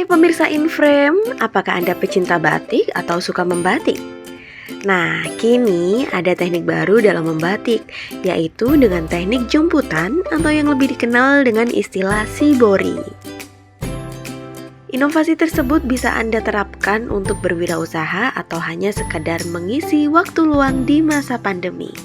Hai pemirsa Inframe, apakah Anda pecinta batik atau suka membatik? Nah, kini ada teknik baru dalam membatik, yaitu dengan teknik jumputan atau yang lebih dikenal dengan istilah shibori. Inovasi tersebut bisa Anda terapkan untuk berwirausaha atau hanya sekedar mengisi waktu luang di masa pandemi.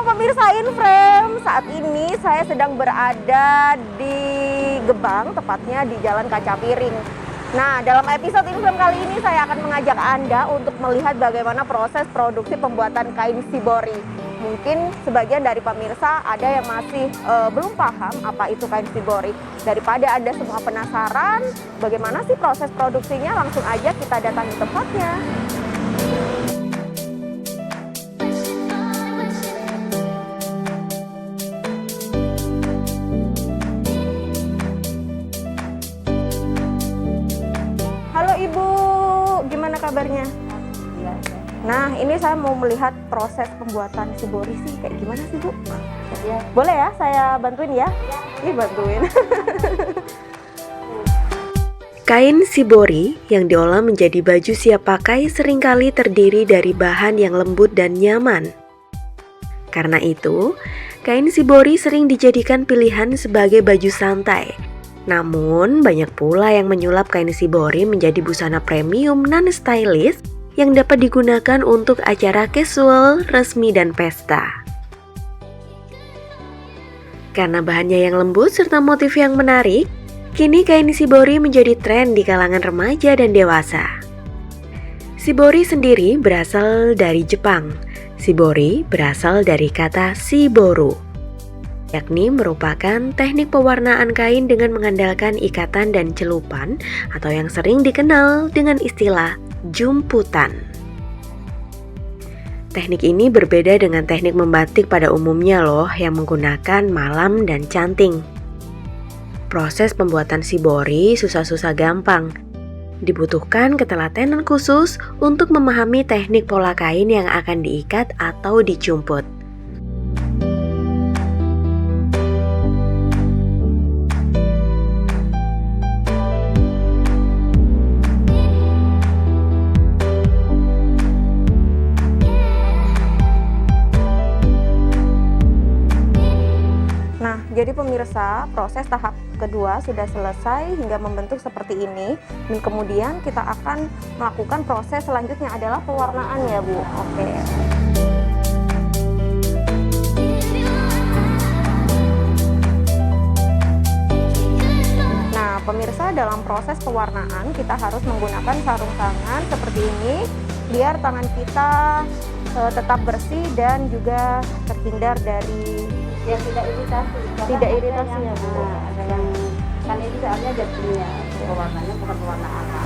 Pemirsa Inframe, saat ini saya sedang berada di Gebang, tepatnya di Jalan Kaca Piring. Nah, dalam episode Inframe kali ini saya akan mengajak Anda untuk melihat bagaimana proses produksi pembuatan kain shibori. Mungkin sebagian dari pemirsa ada yang masih belum paham apa itu kain shibori. Daripada Anda semua penasaran, bagaimana sih proses produksinya, langsung aja kita datangi tempatnya. Halo Ibu, gimana kabarnya? Nah, ini saya mau melihat proses pembuatan shibori sih, kayak gimana sih Bu? Ya. Boleh ya, saya bantuin ya? Iya, bantuin. Kain shibori yang diolah menjadi baju siap pakai seringkali terdiri dari bahan yang lembut dan nyaman. Karena itu, kain shibori sering dijadikan pilihan sebagai baju santai. Namun, banyak pula yang menyulap kain shibori menjadi busana premium non-stylish yang dapat digunakan untuk acara casual, resmi, dan pesta. Karena bahannya yang lembut serta motif yang menarik, kini kain shibori menjadi tren di kalangan remaja dan dewasa. Shibori sendiri berasal dari Jepang. Shibori berasal dari kata shiboru, yakni merupakan teknik pewarnaan kain dengan mengandalkan ikatan dan celupan atau yang sering dikenal dengan istilah jumputan. Teknik ini berbeda dengan teknik membatik pada umumnya loh yang menggunakan malam dan canting. Proses pembuatan shibori susah-susah gampang. Dibutuhkan ketelatenan khusus untuk memahami teknik pola kain yang akan diikat atau dijumput. Jadi pemirsa, proses tahap kedua sudah selesai hingga membentuk seperti ini. Dan kemudian kita akan melakukan proses selanjutnya adalah pewarnaan ya Bu. Oke. Nah pemirsa, dalam proses pewarnaan kita harus menggunakan sarung tangan seperti ini biar tangan kita tetap bersih dan juga terhindar dari tidak iritasi. Tidak iritasi ya Bu. Ada yang kan ini soalnya ada punya pewarnanya bukan pewarna alam.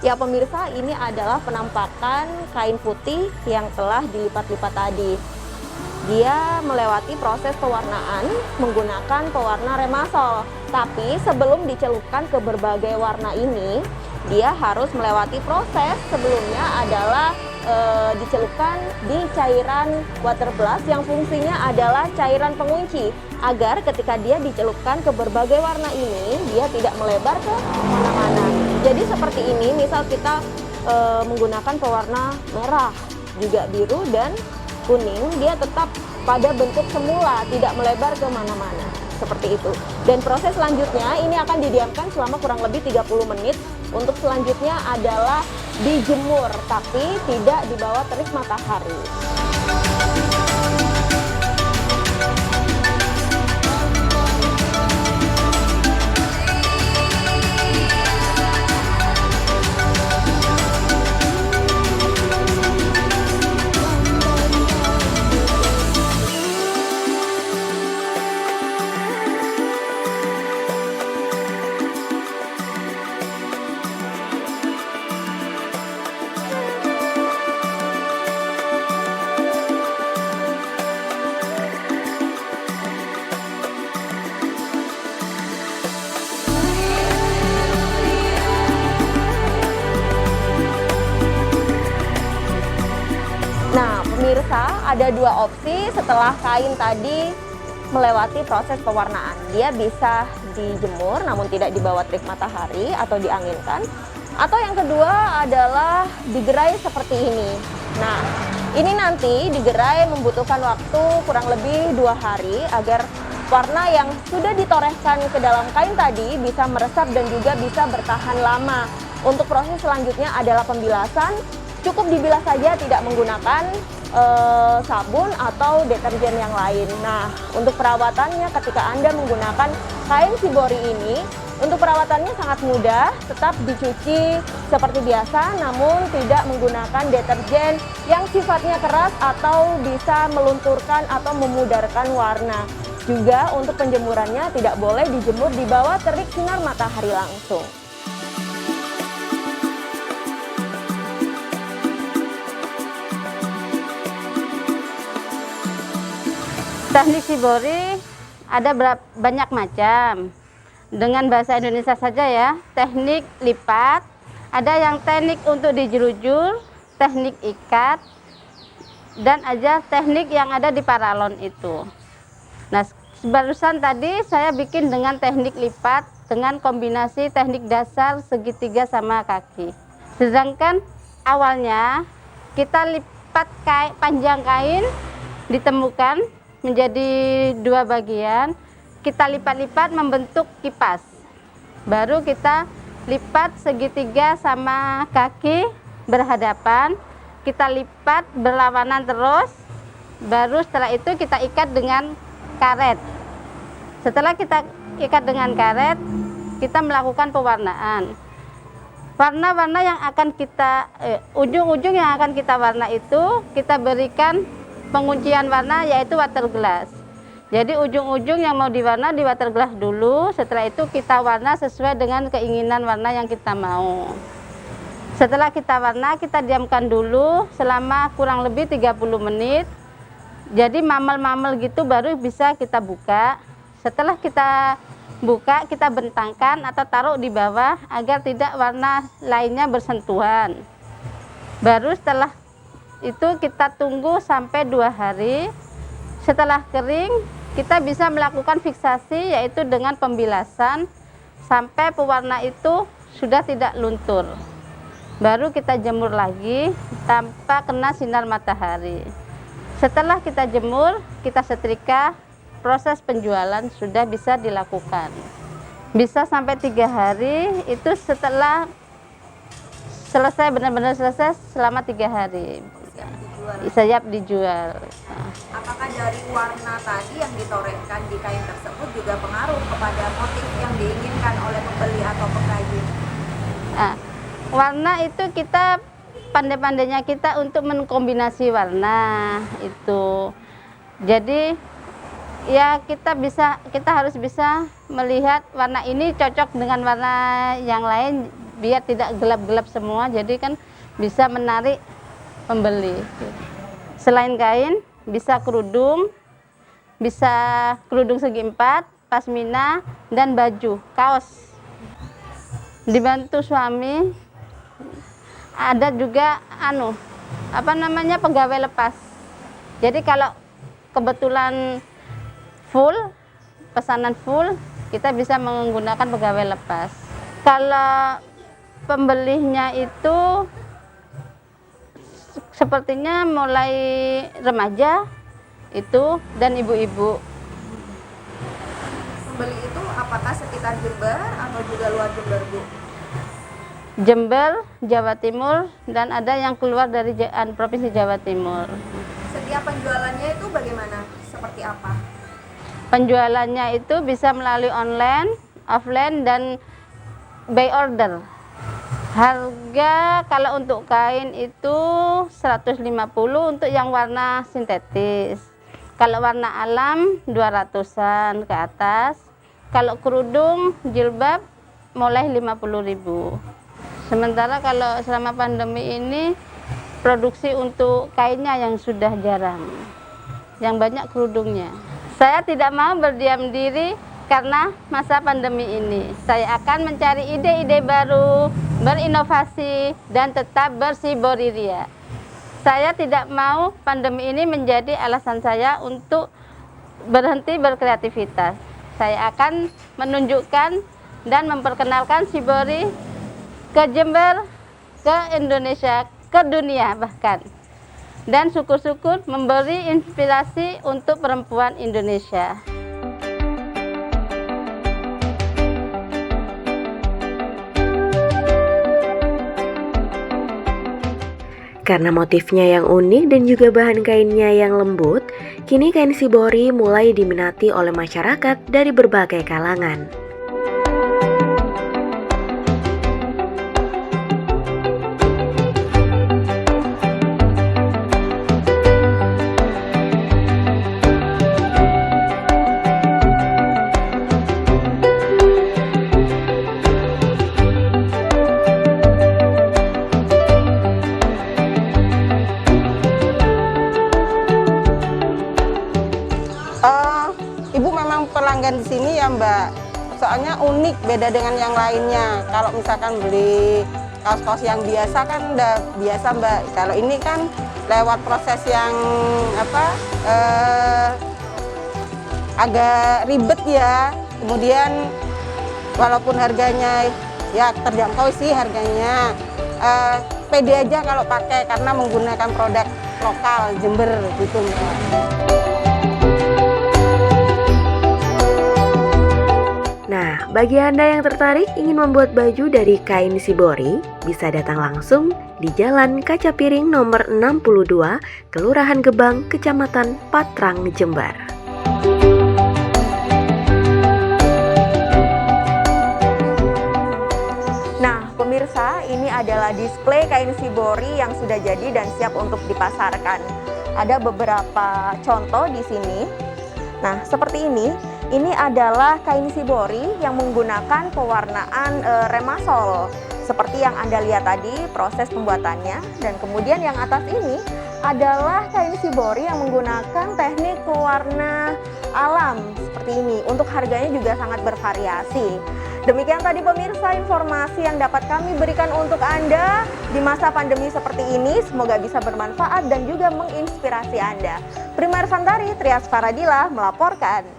Ya pemirsa, ini adalah penampakan kain putih yang telah dilipat-lipat tadi. Dia melewati proses pewarnaan menggunakan pewarna remasol. Tapi sebelum dicelupkan ke berbagai warna ini, dia harus melewati proses sebelumnya adalah dicelupkan di cairan water blast yang fungsinya adalah cairan pengunci, agar ketika dia dicelupkan ke berbagai warna ini, dia tidak melebar ke mana-mana. Jadi seperti ini, misal kita menggunakan pewarna merah, juga biru dan kuning, dia tetap pada bentuk semula, tidak melebar ke mana-mana. Seperti itu. Dan proses selanjutnya ini akan didiamkan selama kurang lebih 30 menit. Untuk selanjutnya adalah dijemur, tapi tidak di bawah terik matahari. Nah, pemirsa, ada dua opsi setelah kain tadi melewati proses pewarnaan. Dia bisa dijemur namun tidak di bawah terik matahari atau dianginkan. Atau yang kedua adalah digerai seperti ini. Nah, ini nanti digerai membutuhkan waktu kurang lebih 2 hari agar warna yang sudah ditorehkan ke dalam kain tadi bisa meresap dan juga bisa bertahan lama. Untuk proses selanjutnya adalah pembilasan. Cukup dibilas saja, tidak menggunakan sabun atau deterjen yang lain. Nah, untuk perawatannya ketika Anda menggunakan kain shibori ini, untuk perawatannya sangat mudah, tetap dicuci seperti biasa, namun tidak menggunakan deterjen yang sifatnya keras atau bisa melunturkan atau memudarkan warna. Juga untuk penjemurannya tidak boleh dijemur di bawah terik sinar matahari langsung. Teknik shibori ada banyak macam. Dengan bahasa Indonesia saja ya, teknik lipat, ada yang teknik untuk dijerujur, teknik ikat, dan aja teknik yang ada di paralon itu. Nah, barusan tadi saya bikin dengan teknik lipat dengan kombinasi teknik dasar segitiga sama kaki. Sedangkan awalnya kita lipat panjang kain, ditemukan menjadi 2 bagian, kita lipat-lipat membentuk kipas. Baru kita lipat segitiga sama kaki berhadapan, kita lipat berlawanan terus, baru setelah itu kita ikat dengan karet. Setelah kita ikat dengan karet, kita melakukan pewarnaan. Warna-warna yang akan kita ujung-ujung yang akan kita warna itu kita berikan penguncian warna, yaitu water glass. Jadi ujung-ujung yang mau diwarna di water glass dulu, setelah itu kita warna sesuai dengan keinginan warna yang kita mau. Setelah kita warna, kita diamkan dulu selama kurang lebih 30 menit. Jadi mamel-mamel gitu baru bisa kita buka. Setelah kita buka, kita bentangkan atau taruh di bawah agar tidak warna lainnya bersentuhan. Baru setelah itu kita tunggu sampai 2 hari. Setelah kering, kita bisa melakukan fiksasi, yaitu dengan pembilasan sampai pewarna itu sudah tidak luntur. Baru kita jemur lagi tanpa kena sinar matahari. Setelah kita jemur, kita setrika, proses penjualan sudah bisa dilakukan. Bisa sampai 3 hari, itu setelah selesai, benar-benar selesai selama 3 hari. Siap dijual. Apakah dari warna tadi yang ditorehkan di kain tersebut juga pengaruh kepada motif yang diinginkan oleh pembeli atau pengrajin? Nah, warna itu kita pandai-pandainya kita untuk mengkombinasi warna itu. Jadi ya kita harus bisa melihat warna ini cocok dengan warna yang lain, biar tidak gelap-gelap semua, jadi kan bisa menarik pembeli. Selain kain, bisa kerudung segi 4, pasmina, dan baju, kaos. Dibantu suami, ada juga pegawai lepas. Jadi kalau kebetulan pesanan full, kita bisa menggunakan pegawai lepas. Kalau pembelinya itu sepertinya mulai remaja itu dan ibu-ibu. Pembeli itu apakah sekitar Jember atau juga luar Jember, Bu? Jember, Jawa Timur, dan ada yang keluar dari Provinsi Jawa Timur. Setiap penjualannya itu bagaimana? Seperti apa? Penjualannya itu bisa melalui online, offline, dan by order. Harga kalau untuk kain itu 150 untuk yang warna sintetis. Kalau warna alam 200-an ke atas. Kalau kerudung, jilbab mulai 50.000. Sementara kalau selama pandemi ini produksi untuk kainnya yang sudah jarang. Yang banyak kerudungnya. Saya tidak mau berdiam diri karena masa pandemi ini. Saya akan mencari ide-ide baru, berinovasi, dan tetap bersibori ria. Saya tidak mau pandemi ini menjadi alasan saya untuk berhenti berkreativitas. Saya akan menunjukkan dan memperkenalkan Shibori ke Jember, ke Indonesia, ke dunia bahkan. Dan syukur-syukur memberi inspirasi untuk perempuan Indonesia. Karena motifnya yang unik dan juga bahan kainnya yang lembut, kini kain Shibori mulai diminati oleh masyarakat dari berbagai kalangan. Ibu memang pelanggan di sini ya Mbak, soalnya unik, beda dengan yang lainnya. Kalau misalkan beli kaos-kaos yang biasa kan udah biasa Mbak, kalau ini kan lewat proses yang agak ribet ya. Kemudian walaupun harganya ya terjangkau sih harganya, pede aja kalau pakai karena menggunakan produk lokal Jember gitu Mbak. Nah, bagi Anda yang tertarik ingin membuat baju dari kain Shibori, bisa datang langsung di Jalan Kaca Piring nomor 62, Kelurahan Gebang, Kecamatan Patrang, Jember. Nah, pemirsa, ini adalah display kain Shibori yang sudah jadi dan siap untuk dipasarkan. Ada beberapa contoh di sini. Nah, seperti ini. Ini adalah kain Shibori yang menggunakan pewarnaan remasol. Seperti yang Anda lihat tadi proses pembuatannya. Dan kemudian yang atas ini adalah kain Shibori yang menggunakan teknik pewarna alam seperti ini. Untuk harganya juga sangat bervariasi. Demikian tadi pemirsa informasi yang dapat kami berikan untuk Anda di masa pandemi seperti ini. Semoga bisa bermanfaat dan juga menginspirasi Anda. Prima Irfantari, Trias Faradila melaporkan.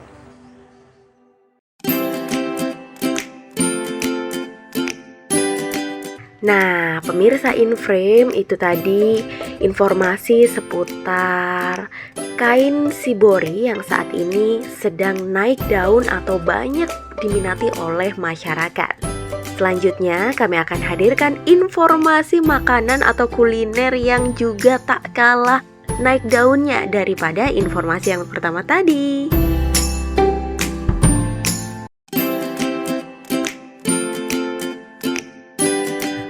Nah, pemirsa Inframe, itu tadi informasi seputar kain Shibori yang saat ini sedang naik daun atau banyak diminati oleh masyarakat. Selanjutnya kami akan hadirkan informasi makanan atau kuliner yang juga tak kalah naik daunnya daripada informasi yang pertama tadi.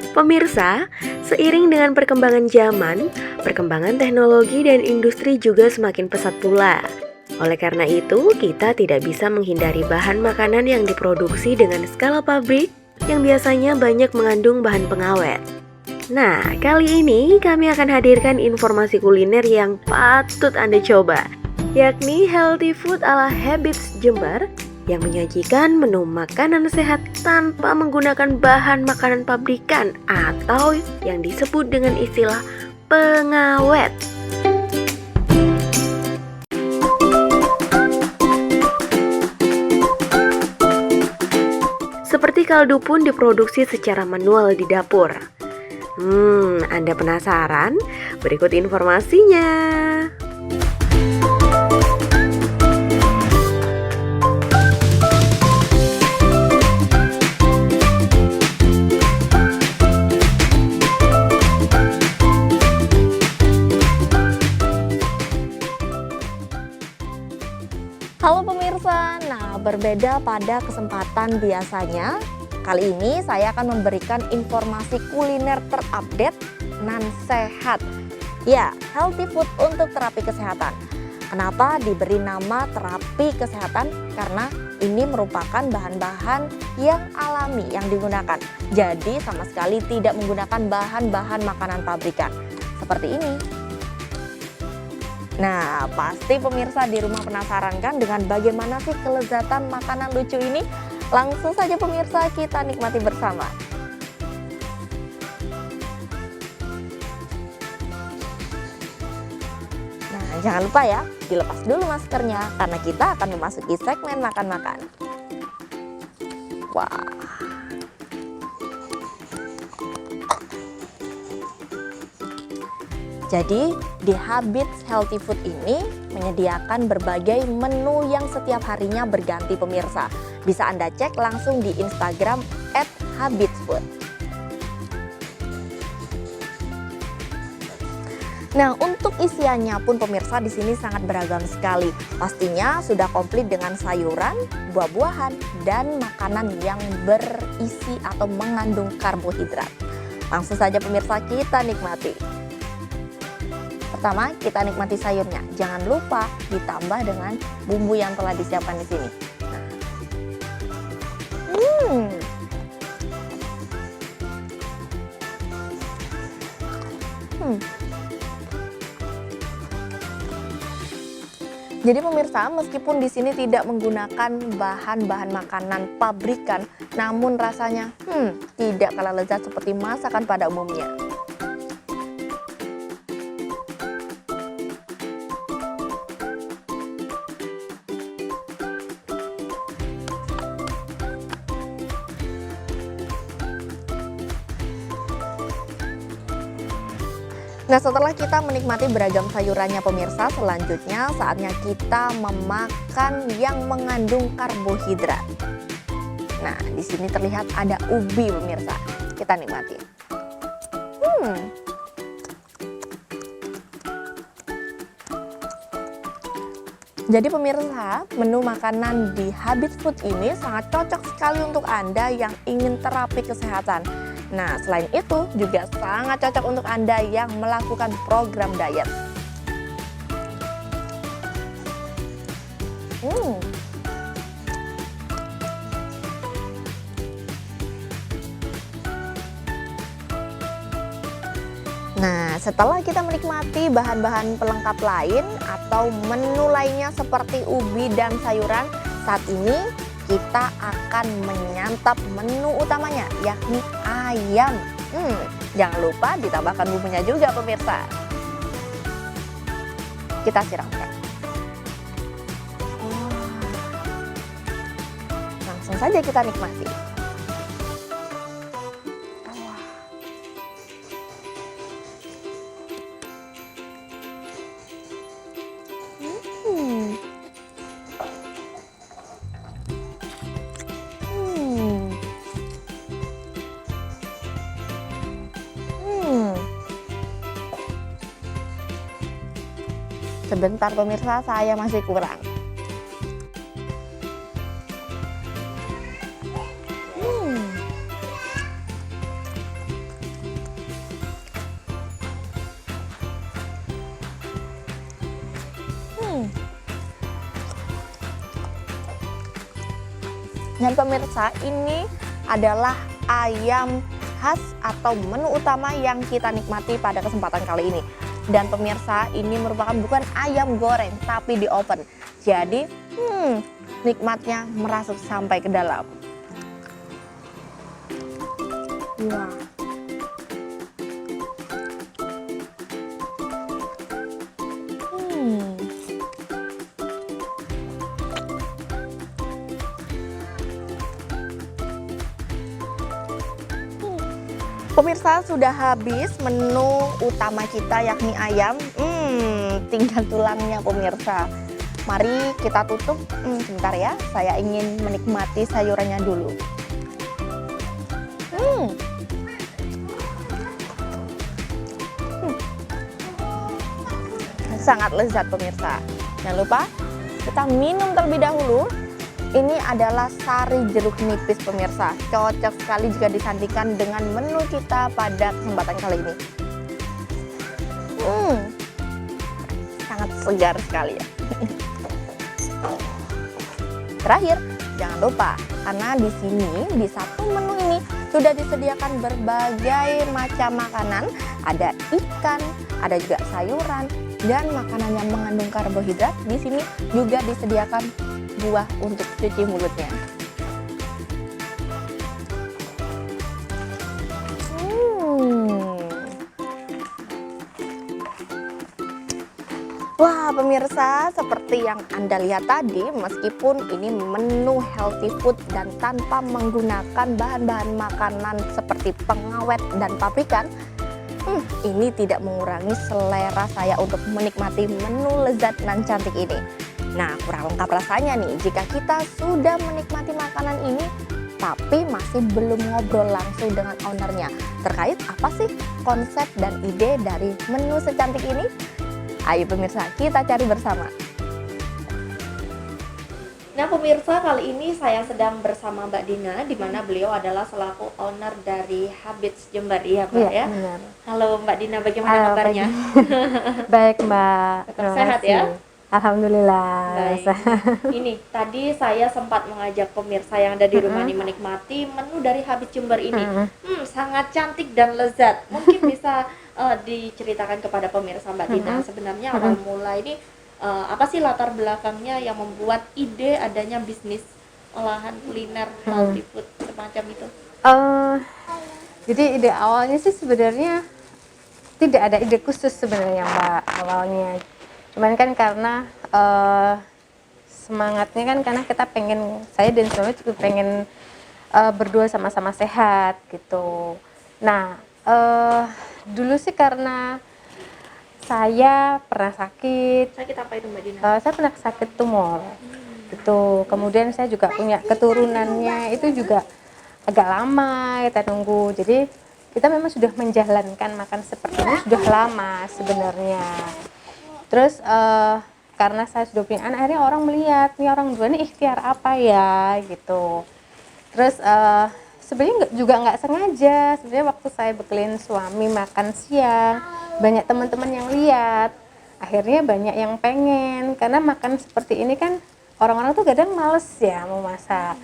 Pemirsa, seiring dengan perkembangan zaman, perkembangan teknologi dan industri juga semakin pesat pula. Oleh karena itu, kita tidak bisa menghindari bahan makanan yang diproduksi dengan skala pabrik yang biasanya banyak mengandung bahan pengawet. Nah, kali ini kami akan hadirkan informasi kuliner yang patut Anda coba, yakni Healthy Food ala Habits Jember yang menyajikan menu makanan sehat tanpa menggunakan bahan makanan pabrikan atau yang disebut dengan istilah pengawet. Seperti kaldu pun diproduksi secara manual di dapur. Anda penasaran? Berikut informasinya. Halo pemirsa, nah berbeda pada kesempatan biasanya, kali ini saya akan memberikan informasi kuliner terupdate nan sehat. Ya, healthy food untuk terapi kesehatan. Kenapa diberi nama terapi kesehatan? Karena ini merupakan bahan-bahan yang alami yang digunakan. Jadi sama sekali tidak menggunakan bahan-bahan makanan pabrikan. Seperti ini. Nah, pasti pemirsa di rumah penasaran kan dengan bagaimana sih kelezatan makanan lucu ini? Langsung saja pemirsa kita nikmati bersama. Nah, jangan lupa ya, dilepas dulu maskernya karena kita akan memasuki segmen makan-makan. Wah. Jadi di Habits Healthy Food ini menyediakan berbagai menu yang setiap harinya berganti pemirsa. Bisa Anda cek langsung di Instagram @habitsfood. Nah, untuk isiannya pun pemirsa di sini sangat beragam sekali. Pastinya sudah komplit dengan sayuran, buah-buahan, dan makanan yang berisi atau mengandung karbohidrat. Langsung saja pemirsa kita nikmati. Pertama, kita nikmati sayurnya. Jangan lupa ditambah dengan bumbu yang telah disiapkan di sini. Jadi pemirsa, meskipun di sini tidak menggunakan bahan-bahan makanan pabrikan, namun rasanya tidak kalah lezat seperti masakan pada umumnya. Nah, setelah kita menikmati beragam sayurannya pemirsa, selanjutnya saatnya kita memakan yang mengandung karbohidrat. Nah, di sini terlihat ada ubi pemirsa. Kita nikmati. Jadi pemirsa, menu makanan di Habits Food ini sangat cocok sekali untuk Anda yang ingin terapi kesehatan. Nah, selain itu juga sangat cocok untuk Anda yang melakukan program diet. Nah, setelah kita menikmati bahan-bahan pelengkap lain atau menu lainnya seperti ubi dan sayuran, saat ini kita akan menyantap menu utamanya, yakni ayam. Jangan lupa ditambahkan bumbunya juga pemirsa. Kita siramkan. Langsung saja kita nikmati. Sebentar pemirsa, saya masih kurang. Dan pemirsa, ini adalah ayam khas atau menu utama yang kita nikmati pada kesempatan kali ini. Dan pemirsa, ini merupakan bukan ayam goreng tapi di oven. Jadi nikmatnya merasuk sampai ke dalam. Wah. Pemirsa, sudah habis menu utama kita yakni ayam. Tinggal tulangnya pemirsa. Mari kita tutup. Sebentar ya, saya ingin menikmati sayurannya dulu. Sangat lezat pemirsa. Jangan lupa kita minum terlebih dahulu. Ini adalah sari jeruk nipis pemirsa. Cocok sekali jika disandingkan dengan menu kita pada kesempatan kali ini. Sangat segar sekali ya. Terakhir, jangan lupa karena di sini di satu menu ini sudah disediakan berbagai macam makanan. Ada ikan, ada juga sayuran dan makanan yang mengandung karbohidrat. Di sini juga disediakan buah untuk cuci mulutnya. Wah pemirsa, seperti yang Anda lihat tadi, meskipun ini menu healthy food dan tanpa menggunakan bahan-bahan makanan seperti pengawet dan pabrikan, ini tidak mengurangi selera saya untuk menikmati menu lezat dan cantik ini. Nah, kurang lengkap rasanya nih jika kita sudah menikmati makanan ini tapi masih belum ngobrol langsung dengan ownernya terkait apa sih konsep dan ide dari menu secantik ini. Ayo pemirsa, kita cari bersama. Nah pemirsa, kali ini saya sedang bersama Mbak Dina, di mana beliau adalah selaku owner dari Habits Jember, ya Mbak ya? Benar. Halo Mbak Dina, bagaimana kabarnya? Baik Mbak, Tetap sehat ya? Alhamdulillah. Baik. Ini tadi saya sempat mengajak pemirsa yang ada di rumah ini menikmati menu dari Habits Jember ini. Sangat cantik dan lezat. Mungkin bisa diceritakan kepada pemirsa Mbak Dina sebenarnya awal mula ini apa sih latar belakangnya yang membuat ide adanya bisnis olahan kuliner healthy food semacam itu? Jadi ide awalnya sih sebenarnya tidak ada ide khusus sebenarnya Mbak awalnya. Cuman kan karena semangatnya kan karena kita pengen, saya dan suami juga pengen berdua sama-sama sehat gitu. Nah dulu sih karena saya pernah sakit. Sakit apa itu Mbak Dina? Saya pernah sakit tumor gitu. Kemudian saya juga punya keturunannya itu juga agak lama kita nunggu. Jadi kita memang sudah menjalankan makan seperti ini sudah lama sebenarnya. Terus karena saya sudah punya anak, akhirnya orang melihat nih orang dua ini ikhtiar apa ya gitu. Terus sebenarnya juga nggak sengaja. Sebenarnya waktu saya bekelin suami makan siang, banyak teman-teman yang lihat. Akhirnya banyak yang pengen karena makan seperti ini kan orang-orang tuh kadang males ya mau masak.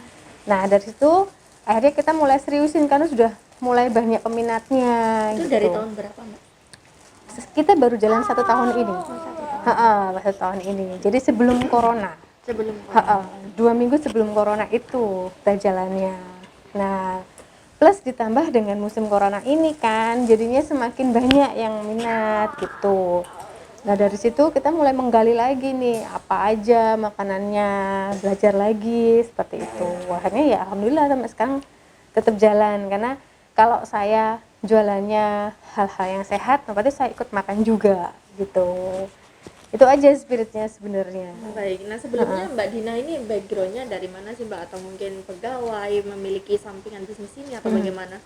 Nah dari situ akhirnya kita mulai seriusin karena sudah mulai banyak peminatnya. Itu gitu. dari tahun berapa Mbak? Kita baru jalan 1 tahun ini. 1 tahun ini. Jadi sebelum corona. Sebelum 2 minggu sebelum corona itu kita jalannya. Nah, plus ditambah dengan musim corona ini kan, jadinya semakin banyak yang minat gitu. Nah dari situ kita mulai menggali lagi nih apa aja makanannya, belajar lagi seperti itu. Akhirnya ya alhamdulillah sampai sekarang tetap jalan karena kalau saya jualannya hal-hal yang sehat, berarti saya ikut makan juga gitu. Itu aja spiritnya sebenarnya. Baik, nah sebelumnya Mbak Dina ini backgroundnya dari mana sih Mbak? Atau mungkin pegawai, memiliki sampingan bisnis ini atau bagaimana?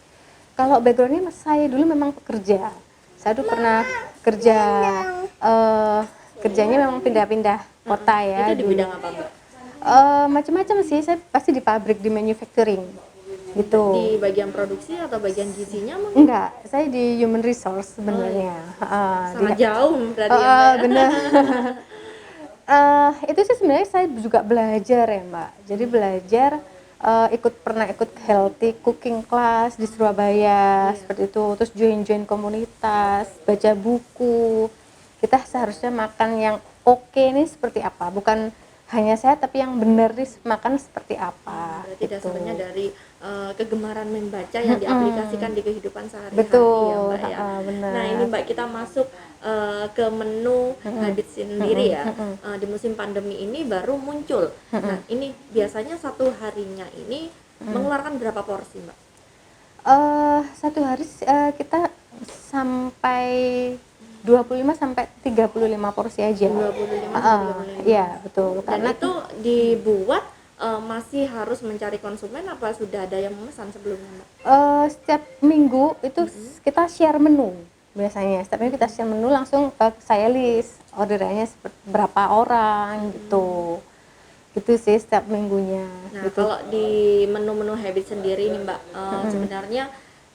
Kalau backgroundnya saya dulu memang pekerja. Saya dulu pernah kerja, kerjanya memang pindah-pindah kota ya. Itu di bidang apa Mbak? Macam-macam sih, saya pasti di pabrik, di manufacturing gitu. Di bagian produksi atau bagian gizinya mungkin? Enggak, saya di human resource sebenarnya. Sangat jauh berarti ya Mbak? Benar. Itu sih sebenarnya saya juga belajar ya Mbak. Jadi belajar pernah ikut healthy cooking class di Surabaya seperti itu, terus join komunitas, baca buku. Kita seharusnya makan yang oke nih seperti apa, bukan hanya sehat tapi yang benar nih makan seperti apa. Berarti gitu. dasarnya dari kegemaran membaca yang diaplikasikan di kehidupan sehari-hari Betul, ya Mbak ya. benar. Nah ini Mbak, kita masuk ke menu habit sendiri ya. Di musim pandemi ini baru muncul. Nah ini biasanya satu harinya ini mengeluarkan berapa porsi Mbak? Satu hari kita sampai 25 sampai 35 porsi aja. 25 sampai 35. Iya, betul. Dan Karena itu dibuat masih harus mencari konsumen apa sudah ada yang memesan sebelumnya Mbak? Setiap minggu itu kita share menu biasanya. Setiap minggu kita share menu langsung saya list orderannya berapa orang gitu. Gitu sih setiap minggunya. Nah, gitu. kalau di menu-menu habit sendiri nih Mbak, sebenarnya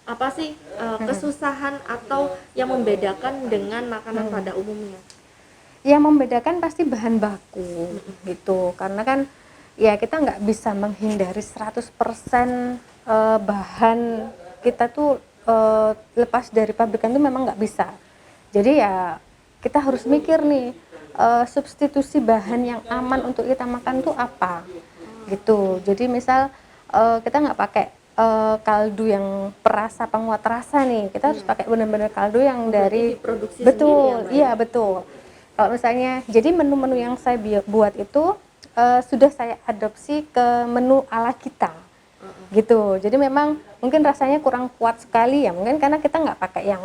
apa sih kesusahan atau yang membedakan dengan makanan pada umumnya? Yang membedakan pasti bahan baku gitu. Karena kan ya kita nggak bisa menghindari 100% bahan kita tuh lepas dari pabrikan itu memang nggak bisa. Jadi ya kita harus mikir nih substitusi bahan yang aman untuk kita makan tuh apa gitu. Jadi misal kita nggak pakai kaldu yang perasa penguat rasa nih, kita harus pakai benar-benar kaldu yang dari diproduksi betul sendiri ya, Mbak, iya betul. Kalau misalnya jadi menu-menu yang saya buat itu sudah saya adopsi ke menu ala kita gitu. Jadi memang mungkin rasanya kurang kuat sekali ya, mungkin karena kita nggak pakai yang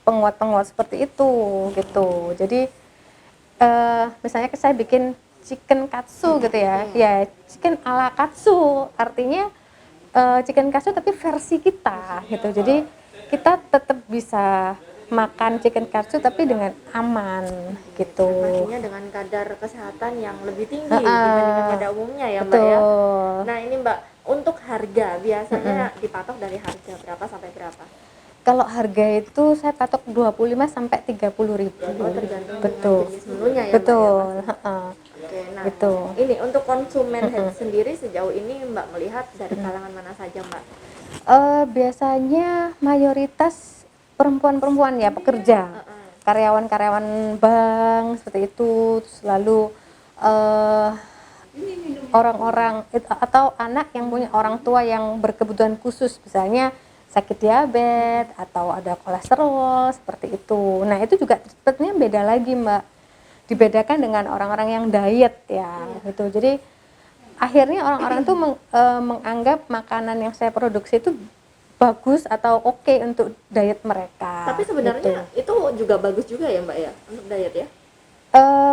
penguat-penguat seperti itu gitu. Jadi misalnya saya bikin chicken katsu gitu ya, ya chicken ala katsu, artinya chicken katsu tapi versi kita gitu. Jadi kita tetap bisa makan chicken katsu tapi dengan aman gitu. Pastinya dengan kadar kesehatan yang lebih tinggi dibandingkan pada umumnya ya Mbak ya. Betul. Nah ini Mbak, untuk harga biasanya dipatok dari harga berapa sampai berapa? Kalau harga itu saya patok 25 sampai 30 ribu. Oh, tergantung Betul. dengan jenis menunya ya Betul. Mbak ya. Oke, nah Gitu. ini untuk konsumen sendiri sejauh ini Mbak melihat dari kalangan mana saja Mbak? Biasanya mayoritas perempuan-perempuan ya, pekerja, karyawan-karyawan bank seperti itu, terus lalu orang-orang atau anak yang punya orang tua yang berkebutuhan khusus, misalnya sakit diabetes atau ada kolesterol seperti itu. Nah itu juga treatmentnya beda lagi Mbak, dibedakan dengan orang-orang yang diet ya gitu. Jadi akhirnya orang-orang tuh menganggap makanan yang saya produksi itu bagus atau oke untuk diet mereka. Tapi sebenarnya itu juga bagus juga ya Mbak ya untuk diet ya?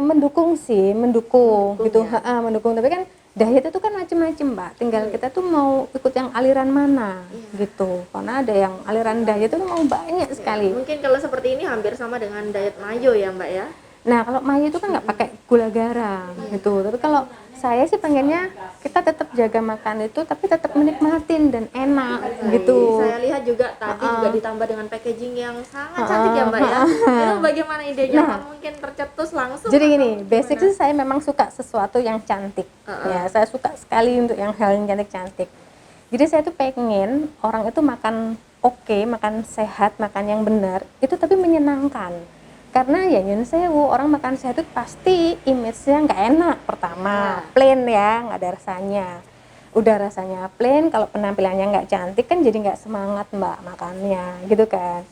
Mendukung sih, mendukung gitu, ya? mendukung. Tapi kan diet itu kan macam-macam Mbak. Tinggal kita tuh mau ikut yang aliran mana gitu. Karena ada yang aliran diet itu mau banyak sekali. Mungkin kalau seperti ini hampir sama dengan diet mayo ya Mbak ya? Nah kalau mayo itu kan nggak pakai gula garam gitu. Tapi kalau saya sih pengennya kita tetap jaga makan itu tapi tetap menikmatin dan enak gitu. Saya lihat juga tadi juga ditambah dengan packaging yang sangat cantik ya Mbak ya. Itu bagaimana idenya? Apa mungkin tercetus langsung? Jadi gini, basic sih saya memang suka sesuatu yang cantik. Ya, saya suka sekali untuk yang hal yang cantik-cantik. Jadi saya tuh pengen orang itu makan oke, makan sehat, makan yang benar, itu tapi menyenangkan. Karena ya nyun sewu, orang makan sehat itu pasti image-nya nggak enak pertama, plain ya, nggak ada rasanya. Udah rasanya plain, kalau penampilannya nggak cantik kan jadi nggak semangat Mbak makannya, gitu kan.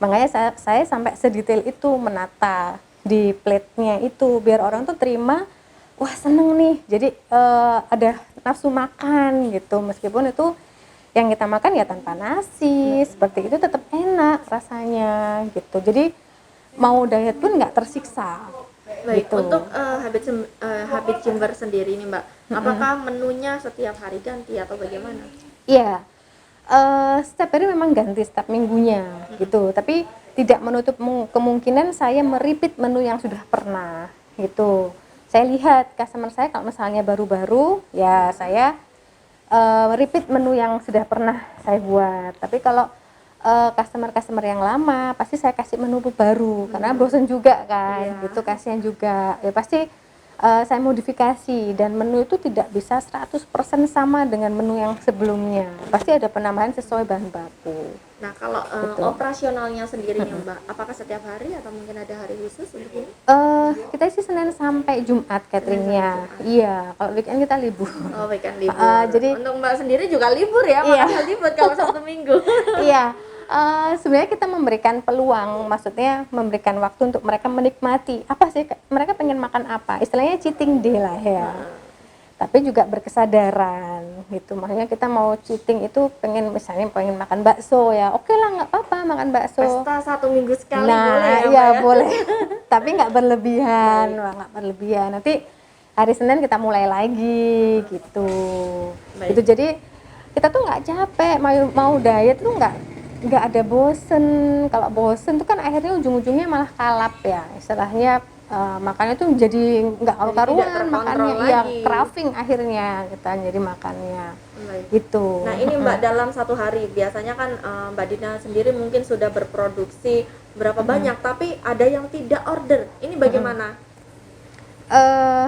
Makanya saya sampai sedetail itu menata di plate-nya itu, biar orang tuh terima, wah seneng nih, jadi ada nafsu makan gitu, meskipun itu yang kita makan ya tanpa nasi, seperti itu tetap enak rasanya gitu. Jadi mau diet pun nggak tersiksa. Baik, gitu. untuk habit Jember sendiri nih Mbak, apakah menunya setiap hari ganti atau bagaimana? Iya, setiap hari memang ganti setiap minggunya gitu. Tapi tidak menutup kemungkinan saya meripit menu yang sudah pernah gitu. Saya lihat customer saya kalau misalnya baru-baru, ya saya repeat menu yang sudah pernah saya buat. Tapi kalau customer yang lama pasti saya kasih menu baru karena bosen juga kan gitu, kasihan juga ya, pasti Saya modifikasi, dan menu itu tidak bisa 100% sama dengan menu yang sebelumnya. Pasti ada penambahan sesuai bahan baku. Nah, kalau Gitu. operasionalnya sendiri nih Mbak, apakah setiap hari atau mungkin ada hari khusus untuk ini? Kita sih Senin sampai Jumat cateringnya. Iya, kalau weekend kita libur. Oh, weekend libur. Jadi Untuk Mbak sendiri juga libur ya, Iya. makanya libur kalau Sabtu Minggu. iya, sebenarnya kita memberikan peluang, maksudnya memberikan waktu untuk mereka menikmati apa sih mereka pengen makan apa, istilahnya cheating day lah ya. Tapi juga berkesadaran gitu, makanya kita mau cheating itu misalnya pengen makan bakso ya, oke lah, nggak apa-apa makan bakso. Pesta 1 minggu sekali Nah, boleh ya, iya Mbak ya? boleh, tapi nggak berlebihan, nggak berlebihan. Nanti hari Senin kita mulai lagi gitu. Baik. Gitu, jadi kita tuh nggak capek, mau diet tuh nggak ada bosen. Kalau bosen tuh kan akhirnya ujung-ujungnya malah kalap ya, istilahnya makannya tuh jadi nggak Jadi tidak karuan terkontrol makannya, iya lagi. craving akhirnya kita jadi makannya Baik. gitu. Nah, ini Mbak, dalam satu hari biasanya kan Mbak Dina sendiri mungkin sudah berproduksi berapa banyak, tapi ada yang tidak order. Ini bagaimana? eh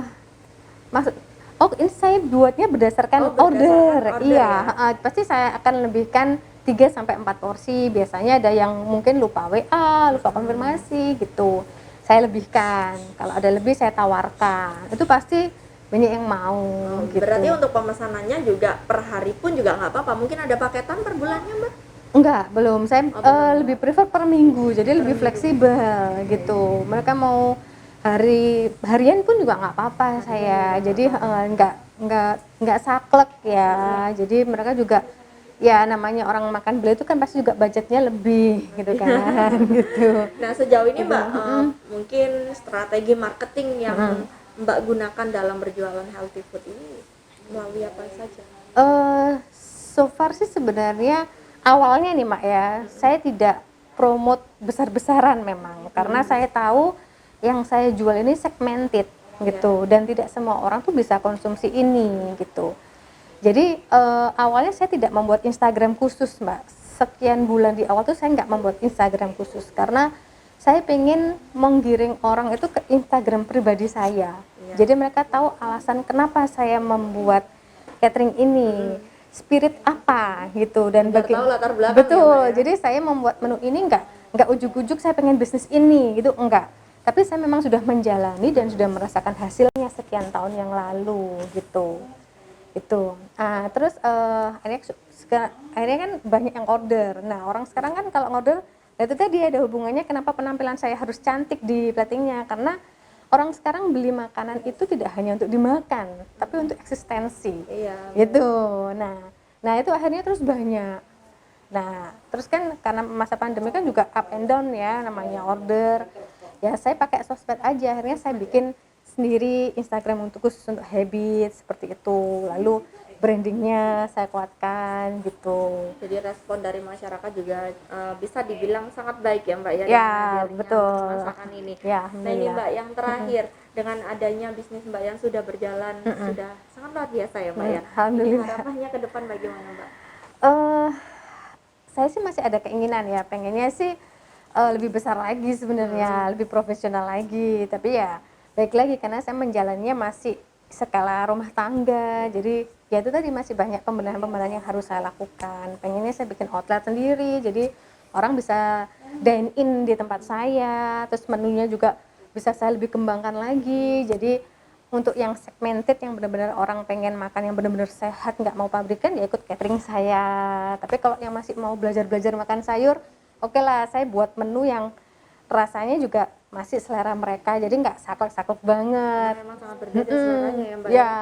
maksud ini saya buatnya berdasarkan Oh, berdasarkan order. order Iya, ya? pasti saya akan lebihkan 3 sampai 4 porsi. Biasanya ada yang mungkin lupa WA, lupa konfirmasi gitu. Saya lebihkan. Kalau ada lebih saya tawarkan. Itu pasti banyak yang mau gitu. Berarti untuk pemesanannya juga per hari pun juga nggak apa-apa. Mungkin ada paketan per bulannya, Mbak? Enggak, belum. Saya belum. lebih prefer per minggu. Jadi lebih fleksibel gitu. Mereka mau harian pun juga nggak apa-apa saya. Jadi nggak saklek ya. Jadi mereka juga ya namanya orang makan beli itu kan pasti juga budgetnya lebih gitu kan gitu. Nah, sejauh ini Mbak, mungkin strategi marketing yang Mbak gunakan dalam berjualan healthy food ini melalui apa saja? So far sih sebenarnya awalnya nih Mak ya, saya tidak promote besar-besaran memang karena saya tahu yang saya jual ini segmented gitu dan tidak semua orang tuh bisa konsumsi ini gitu. Jadi awalnya saya tidak membuat Instagram khusus Mbak. Sekian bulan di awal tuh saya nggak membuat Instagram khusus karena saya pengen menggiring orang itu ke Instagram pribadi saya. Jadi mereka tahu alasan kenapa saya membuat catering ini, spirit apa gitu dan Tahu latar belakang betul. ya, Mbak, ya? Jadi saya membuat menu ini nggak ujuk-ujuk saya pengen bisnis ini gitu, enggak. Tapi saya memang sudah menjalani dan sudah merasakan hasilnya sekian tahun yang lalu gitu. Itu. Terus akhirnya kan banyak yang order. Nah, orang sekarang kan kalau order itu tadi ada hubungannya kenapa penampilan saya harus cantik di platingnya karena orang sekarang beli makanan itu tidak hanya untuk dimakan, tapi untuk eksistensi. Iya. Gitu. Nah, itu akhirnya terus banyak. Nah, terus kan karena masa pandemi kan juga up and down ya namanya order. Ya saya pakai sosmed aja, akhirnya saya bikin sendiri Instagram untuk khusus untuk habit seperti itu. Lalu brandingnya saya kuatkan gitu. Jadi respon dari masyarakat juga bisa dibilang sangat baik ya Mbak ya, Ya, dengan betul. masakan ini. Ya, Nah, ini alhamdulillah. Mbak yang terakhir, dengan adanya bisnis Mbak yang sudah berjalan sudah sangat luar biasa ya Mbak ya. Alhamdulillah. Ini harapannya ke depan bagaimana Mbak? Saya sih masih ada keinginan ya, pengennya sih lebih besar lagi sebenarnya, lebih profesional lagi. Tapi ya baik lagi karena saya menjalannya masih skala rumah tangga. Jadi ya itu tadi masih banyak pembenahan-pembenahan yang harus saya lakukan. Pengennya saya bikin outlet sendiri, jadi orang bisa dine in di tempat saya. Terus menunya juga bisa saya lebih kembangkan lagi. Jadi untuk yang segmented yang benar-benar orang pengen makan yang benar-benar sehat, nggak mau pabrikan ya ikut catering saya. Tapi kalau yang masih mau belajar-belajar makan sayur, oke lah saya buat menu yang rasanya juga masih selera mereka, jadi nggak saklek-saklek banget. Memang sangat berbeda suaranya ya Mbak. Ya,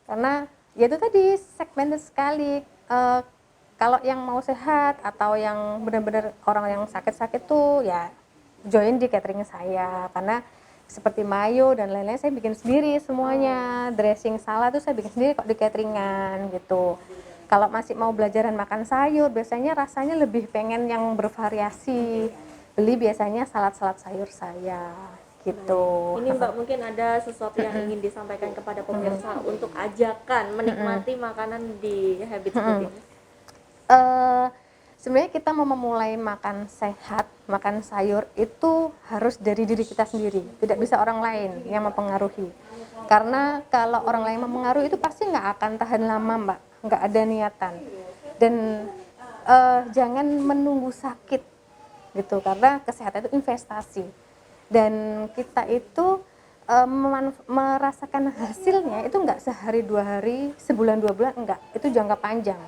karena ya itu tadi segmented sekali. Kalau yang mau sehat atau yang benar-benar orang yang sakit-sakit tuh ya join di catering saya karena seperti mayo dan lain-lain saya bikin sendiri semuanya. Dressing salad tuh saya bikin sendiri kok di cateringan gitu. Kalau masih mau belajaran makan sayur, biasanya rasanya lebih pengen yang bervariasi. Beli biasanya salad-salad sayur saya gitu. Ini Mbak mungkin ada sesuatu yang ingin disampaikan kepada pemirsa untuk ajakan menikmati makanan di Habit Food ini. Sebenarnya kita mau memulai makan sehat, makan sayur itu harus dari diri kita sendiri, tidak bisa orang lain yang mempengaruhi. Karena kalau orang lain mempengaruhi itu pasti nggak akan tahan lama, Mbak. Nggak ada niatan. Dan jangan menunggu sakit gitu, karena kesehatan itu investasi. Dan kita itu merasakan hasilnya itu nggak sehari 2 hari, sebulan 2 bulan, enggak. Itu jangka panjang.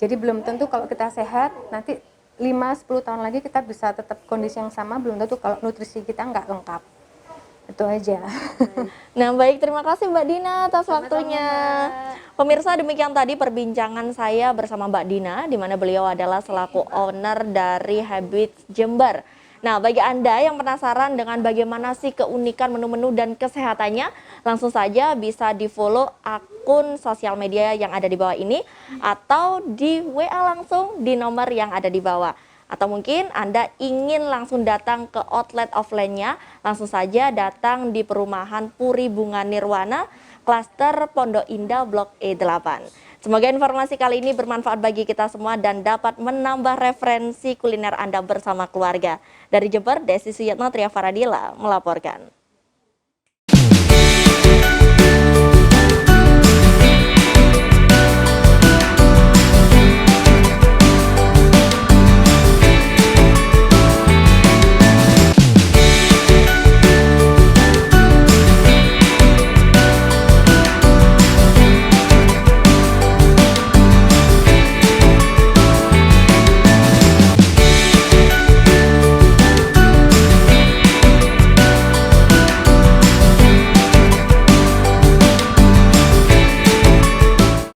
Jadi belum tentu kalau kita sehat nanti 5-10 tahun lagi kita bisa tetap kondisi yang sama, belum tentu kalau nutrisi kita nggak lengkap. Itu aja. Nah, baik, terima kasih Mbak Dina atas waktunya. Pemirsa, demikian tadi perbincangan saya bersama Mbak Dina, di mana beliau adalah selaku owner dari Habits Jember. Nah, bagi Anda yang penasaran dengan bagaimana sih keunikan menu-menu dan kesehatannya, langsung saja bisa di-follow akun sosial media yang ada di bawah ini, atau di WA langsung di nomor yang ada di bawah. Atau mungkin Anda ingin langsung datang ke outlet offline-nya, langsung saja datang di perumahan Puri Bunga Nirwana, klaster Pondok Indah Blok E8. Semoga informasi kali ini bermanfaat bagi kita semua dan dapat menambah referensi kuliner Anda bersama keluarga. Dari Jember, Desi Suyatno Tria Faradila melaporkan.